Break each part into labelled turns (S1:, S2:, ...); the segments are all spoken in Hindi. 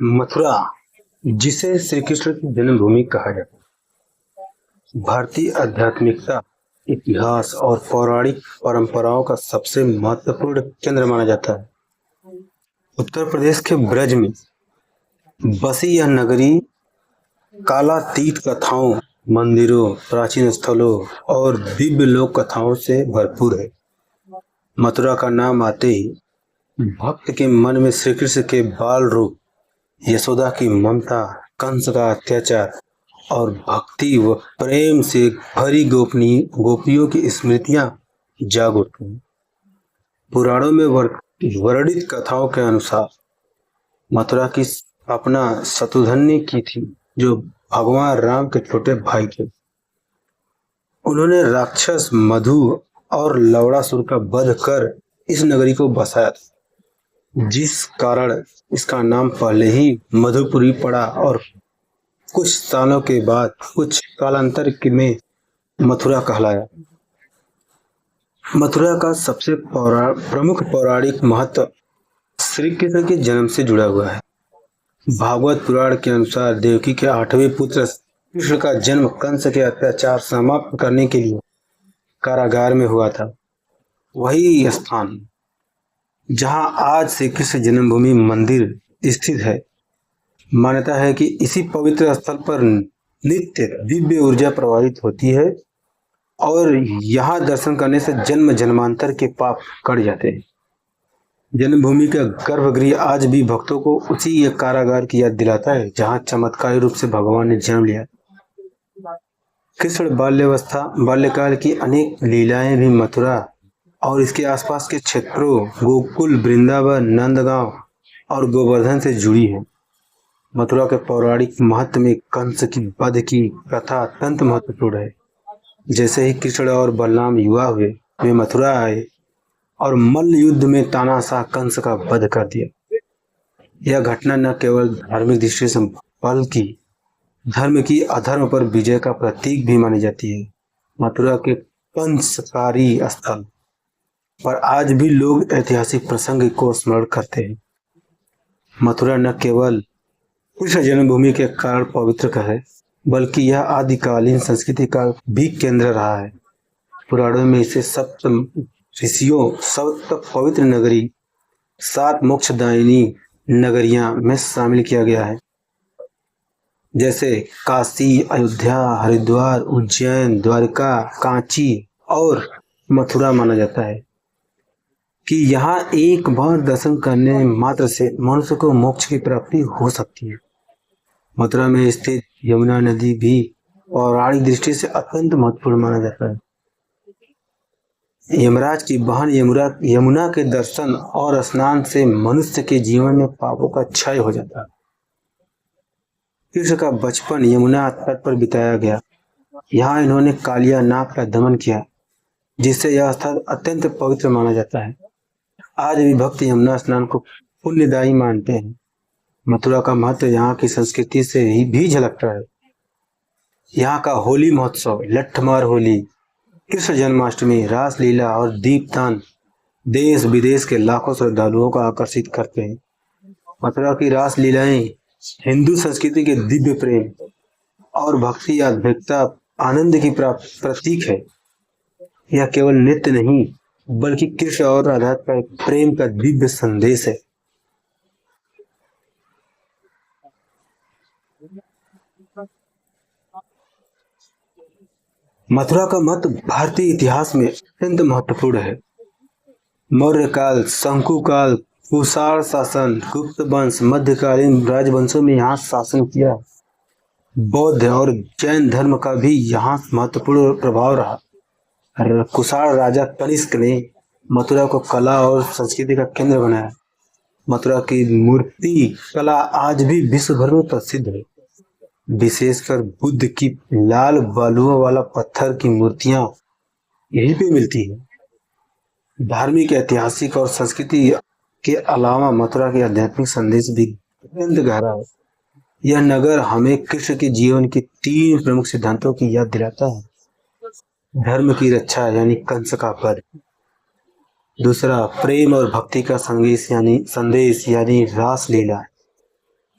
S1: मथुरा, जिसे श्री कृष्ण की जन्मभूमि कहा जाता है, भारतीय आध्यात्मिकता, इतिहास और पौराणिक परंपराओं का सबसे महत्वपूर्ण केंद्र माना जाता है। उत्तर प्रदेश के ब्रज में बसी यह नगरी कालातीत कथाओं, मंदिरों, प्राचीन स्थलों और दिव्य लोक कथाओं से भरपूर है। मथुरा का नाम आते ही भक्त के मन में श्री कृष्ण के बाल रूप, यशोदा की ममता, कंस का अत्याचार और भक्ति व प्रेम से भरी गोपियों की स्मृतियां जाग उठती हैं। पुराणों में वर्णित कथाओं के अनुसार मथुरा की स्थापना शत्रुघ्न ने की थी, जो भगवान राम के छोटे भाई थे। उन्होंने राक्षस मधु और लवणासुर का वध कर इस नगरी को बसाया था, जिस कारण इसका नाम पहले ही मधुपुरी पड़ा और कुछ सालों के बाद कुछ कालांतर में मथुरा कहलाया। मथुरा का सबसे प्रमुख पौराणिक महत्व श्री कृष्ण के जन्म से जुड़ा हुआ है। भागवत पुराण के अनुसार देवकी के 8वें पुत्र कृष्ण का जन्म कंस के अत्याचार समाप्त करने के लिए कारागार में हुआ था। वही स्थान जहां आज श्री कृष्ण जन्मभूमि मंदिर स्थित है। मान्यता है कि इसी पवित्र स्थल पर नित्य दिव्य ऊर्जा प्रवाहित होती है और यहाँ दर्शन करने से जन्म जन्मांतर के पाप कट जाते हैं। जन्मभूमि का गर्भगृह आज भी भक्तों को उसी एक कारागार की याद दिलाता है, जहाँ चमत्कारी रूप से भगवान ने जन्म लिया। कृष्ण बाल्यकाल की अनेक लीलाएं भी मथुरा और इसके आसपास के क्षेत्रों गोकुल, वृंदावन, नंदगांव और गोवर्धन से जुड़ी है। मथुरा के पौराणिक महत्व में कंस की वध की कथा अत्यंत महत्वपूर्ण है। जैसे ही कृष्ण और बलराम युवा हुए, वे मथुरा आए और मल्ल युद्ध में तानाशाह कंस का वध कर दिया। यह घटना न केवल धार्मिक दृष्टि से बल्कि धर्म की अधर्म पर विजय का प्रतीक भी मानी जाती है। मथुरा के कंसकारी स्थल पर आज भी लोग ऐतिहासिक प्रसंग को स्मरण करते हैं। मथुरा न केवल कृष्ण जन्मभूमि के कारण पवित्र का है, बल्कि यह आदिकालीन संस्कृति का भी केंद्र रहा है। पुराणों में इसे सप्त ऋषियों, सप्त पवित्र नगरी, 7 मोक्षदायिनी नगरियां में शामिल किया गया है। जैसे काशी, अयोध्या, हरिद्वार, उज्जैन, द्वारका, कांची और मथुरा माना जाता है कि यहाँ एक बार दर्शन करने मात्र से मनुष्य को मोक्ष की प्राप्ति हो सकती है। मथुरा में स्थित यमुना नदी भी पौराणिक दृष्टि से अत्यंत महत्वपूर्ण माना जाता है। यमराज की बहन यमुना के दर्शन और स्नान से मनुष्य के जीवन में पापों का क्षय हो जाता है। कृष्ण का बचपन यमुना तट पर बिताया गया। यहाँ इन्होंने कालिया नाग का दमन किया, जिससे यह स्थल अत्यंत पवित्र माना जाता है। आज भी भक्त यमुना स्नान को पुण्यदायी मानते हैं। मथुरा का महत्व यहाँ की संस्कृति से ही भी झलकता है। यहाँ का होली महोत्सव, लट्ठमार होली, कृष्ण जन्माष्टमी, रासलीला और दीपदान देश विदेश के लाखों श्रद्धालुओं को आकर्षित करते हैं। मथुरा की रासलीलाएं हिंदू संस्कृति के दिव्य प्रेम और भक्ति आध्यात्मिकता आनंद की प्रतीक है। यह केवल नृत्य नहीं, बल्कि कृष्ण और राधा का एक प्रेम का दिव्य संदेश है। मथुरा का महत्व भारतीय इतिहास में अत्यंत महत्वपूर्ण है। मौर्य काल, शंकु काल, कुषाण शासन, गुप्त वंश, मध्यकालीन राजवंशों में यहाँ शासन किया। बौद्ध और जैन धर्म का भी यहाँ महत्वपूर्ण प्रभाव रहा। कुषाण राजा कनिष्क ने मथुरा को कला और संस्कृति का केंद्र बनाया। मथुरा की मूर्ति कला आज भी विश्व भर में प्रसिद्ध है। विशेषकर बुद्ध की लाल बालुओं वाला पत्थर की मूर्तियां यहीं पे मिलती है। धार्मिक, ऐतिहासिक और संस्कृति के अलावा मथुरा के आध्यात्मिक संदेश भी अत्यंत गहरा है। यह नगर हमें कृष्ण के जीवन के 3 प्रमुख सिद्धांतों की याद दिलाता है। धर्म की रक्षा यानी कंस का वध, दूसरा प्रेम और भक्ति का संदेश यानी रासलीला,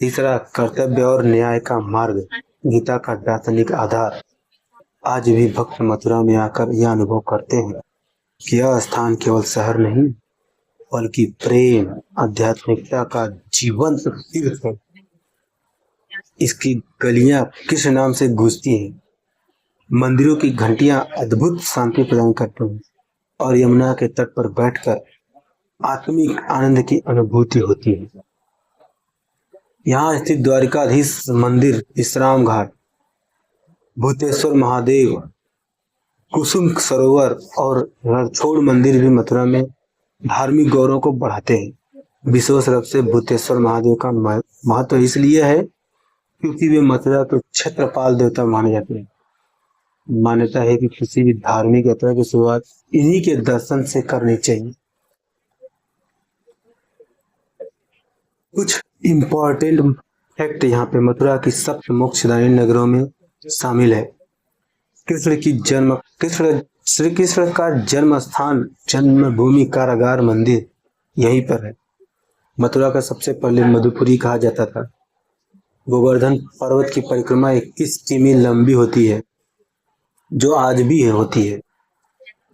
S1: तीसरा, कर्तव्य और न्याय का मार्ग, गीता का दार्शनिक आधार। आज भी भक्त मथुरा में आकर यह अनुभव करते हैं कि यह स्थान केवल शहर नहीं बल्कि प्रेम आध्यात्मिकता का जीवंत तीर्थ है। इसकी गलियां कृष्ण नाम से गूंजती हैं, मंदिरों की घंटियां अद्भुत शांति प्रदान करती हैं और यमुना के तट पर बैठकर आत्मिक आनंद की अनुभूति होती है। यहाँ स्थित द्वारिकाधीश मंदिर, विश्राम घाट, भूतेश्वर महादेव, कुसुम सरोवर और रणछोड़ मंदिर भी मथुरा में धार्मिक गौरव को बढ़ाते हैं। विशेष रूप से भूतेश्वर महादेव का महत्व इसलिए है क्योंकि वे मथुरा के क्षेत्रपाल देवता माने जाते हैं। मान्यता है कि किसी भी धार्मिक यात्रा की शुरुआत इन्हीं के दर्शन से करनी चाहिए। कुछ इम्पोर्टेंट फैक्ट यहाँ पे मथुरा की सप्त मोक्षदायी नगरों में शामिल है। श्री कृष्ण का जन्म स्थान, जन्मभूमि, कारागार, मंदिर यहीं पर है। मथुरा का सबसे पहले मधुपुरी कहा जाता था। गोवर्धन पर्वत की परिक्रमा 21 किमी लंबी होती है, जो आज भी होती है।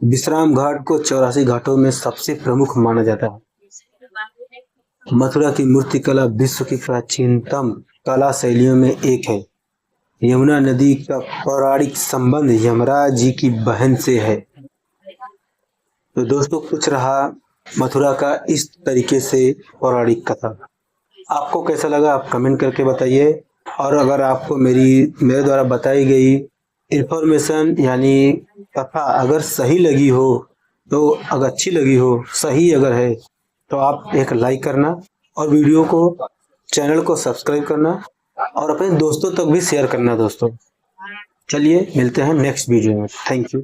S1: विश्राम घाट को 84 घाटों में सबसे प्रमुख माना जाता है। मथुरा की मूर्तिकला विश्व की प्राचीनतम कला शैलियों में एक है। यमुना नदी का पौराणिक संबंध यमराज जी की बहन से है। तो दोस्तों, कुछ रहा मथुरा का इस तरीके से पौराणिक कथा। आपको कैसा लगा आप कमेंट करके बताइए। और अगर आपको मेरे द्वारा बताई गई इंफॉर्मेशन यानी कथा अगर सही लगी हो, तो अगर अच्छी लगी हो, सही अगर है, तो आप एक लाइक करना और वीडियो को, चैनल को सब्सक्राइब करना और अपने दोस्तों तक भी शेयर करना। दोस्तों चलिए मिलते हैं नेक्स्ट वीडियो में। Thank you.